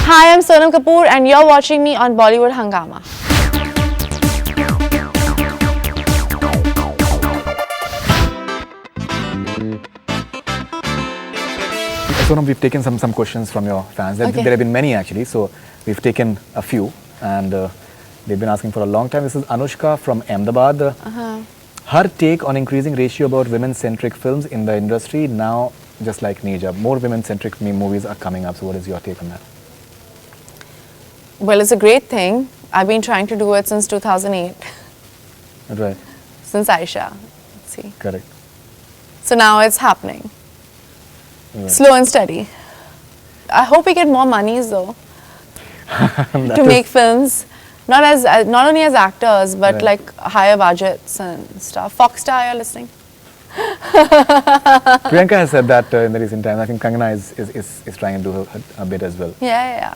Hi, I'm Sonam Kapoor and you're watching me on Bollywood Hungama. Sonam, we've taken some questions from your fans. There have been many actually, so we've taken a few and they've been asking for a long time. This is Anushka from Ahmedabad. Her take on increasing ratio about women-centric films in the industry now, just like Neja, more women-centric movies are coming up. So what is your take on that? Well, it's a great thing. I've been trying to do it since 2008. Right. Since Aisha. Let's see. Correct. So now it's happening. Right. Slow and steady. I hope we get more monies though to make films, not only as actors but like higher budgets and stuff. Foxstar, you're listening? Priyanka has said that in the recent times. I think Kangana is trying to do a bit as well. Yeah.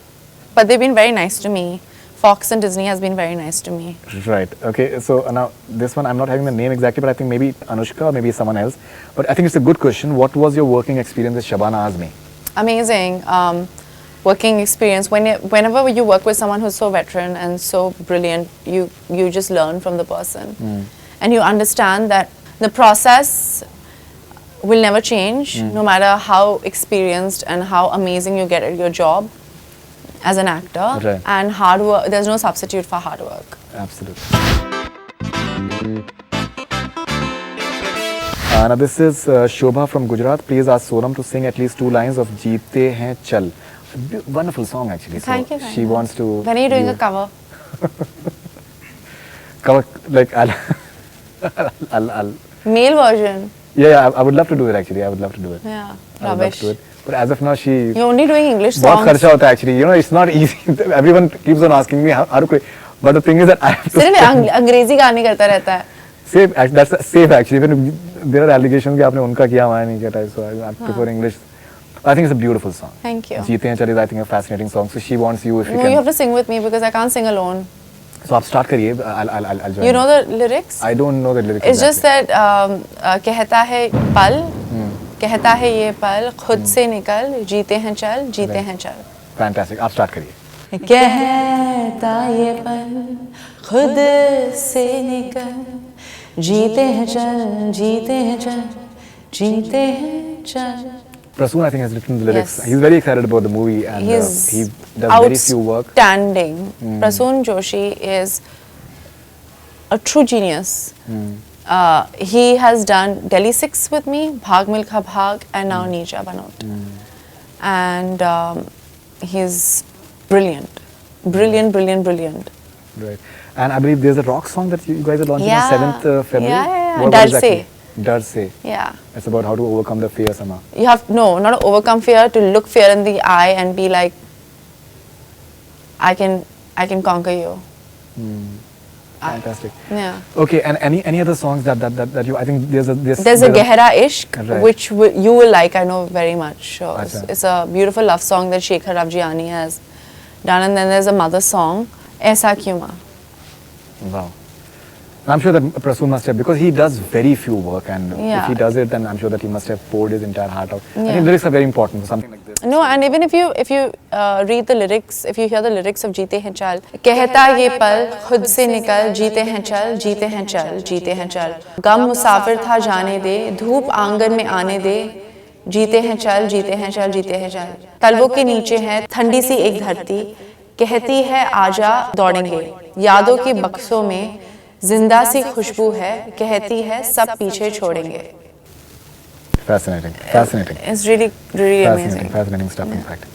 But they've been very nice to me. Fox and Disney has been very nice to me. Right. Okay. So now this one, I'm not having the name exactly, but I think maybe Anushka or maybe someone else. But I think it's a good question. What was your working experience with Shabana Azmi? Amazing. Working experience. Whenever you work with someone who's so veteran and so brilliant, you just learn from the person. And you understand that the process will never change, no matter how experienced and how amazing you get at your job as an actor. Right. And hard work, there's no substitute for hard work. Absolutely. Now this is Shobha from Gujarat. Please ask Sonam to sing at least 2 lines of Jeete Hain Chal. Wonderful song actually. Thank so you. She wants to... When are you doing a cover? Cover, like I'll Male version? Yeah, I would love to do it actually. I would love to do it. Yeah, I would love to do it. But as of now, she... You're only doing English songs. बहुत खर्चा होता है actually. You know, it's not easy. Everyone keeps on asking me how to play. But the thing is that I have to... सिर्फ अंग्रेजी गाने करता रहता है. Safe, that's safe actually. When there are allegations कि आपने उनका किया हमारा नहीं किया, so I prefer English. I think it's a beautiful song. Thank you. Jeete Hain Chal is I think a fascinating song. So she wants you if you No, can. you have to sing with me because I can't sing alone. So आप start करिए. I'll join. You know the lyrics? I don't know the lyrics. It's just that कहता है पल, कहता है ये पल, खुद से निकल, जीते हैं चल, जीते हैं चल. Fantastic. आप start करिए. कहता ये पल, खुद से निकल, जीते हैं चल, जीते हैं चल, जीते हैं चल. Prasoon, I think, has written the lyrics. Yes. He's very excited about the movie and he does very few work. Outstanding. Prasoon Joshi is a true genius. He has done Delhi 6 with me, Bhag Milkha Bhag, and now Neja Banot. And he's brilliant. Brilliant. Right. And I believe there's a rock song that you guys are launching on 7th February. Yeah. What Dar exactly? Se. Dar Se. Yeah. It's about how to overcome the fear somehow. You have, not to overcome fear, to look fear in the eye and be like, I can conquer you. Fantastic. Yeah. Okay, and any other songs that you, I think there's a Gehra Ishq, Right. which you will like, I know very much. So Achha. it's a beautiful love song that Shekhar Rafjiani has done. And then there's a mother song, Aisa Kyun Ma. Wow. I'm sure that Prasoon must have, because he does very few work, and if he does it, then I'm sure that he must have poured his entire heart out. I think lyrics are very important for something like this. No, and even if you read the lyrics, if you hear the lyrics of Jeete Hain Chal, कहता ये पल खुद से निकल, जीते हैं चल, जीते हैं चल, जीते हैं चल. गम मुसाफिर था जाने दे, धूप आंगन में आने दे, जीते हैं चल, जीते हैं चल, जीते हैं चल. तलवों के नीचे है ठंडी सी एक धरती, कहती है आजा दौड़ेंगे, यादों के बक्सों में जिंदा सी खुशबू है, कहती है सब पीछे छोड़ेंगे. Fascinating. It's really amazing. Fascinating stuff, in fact.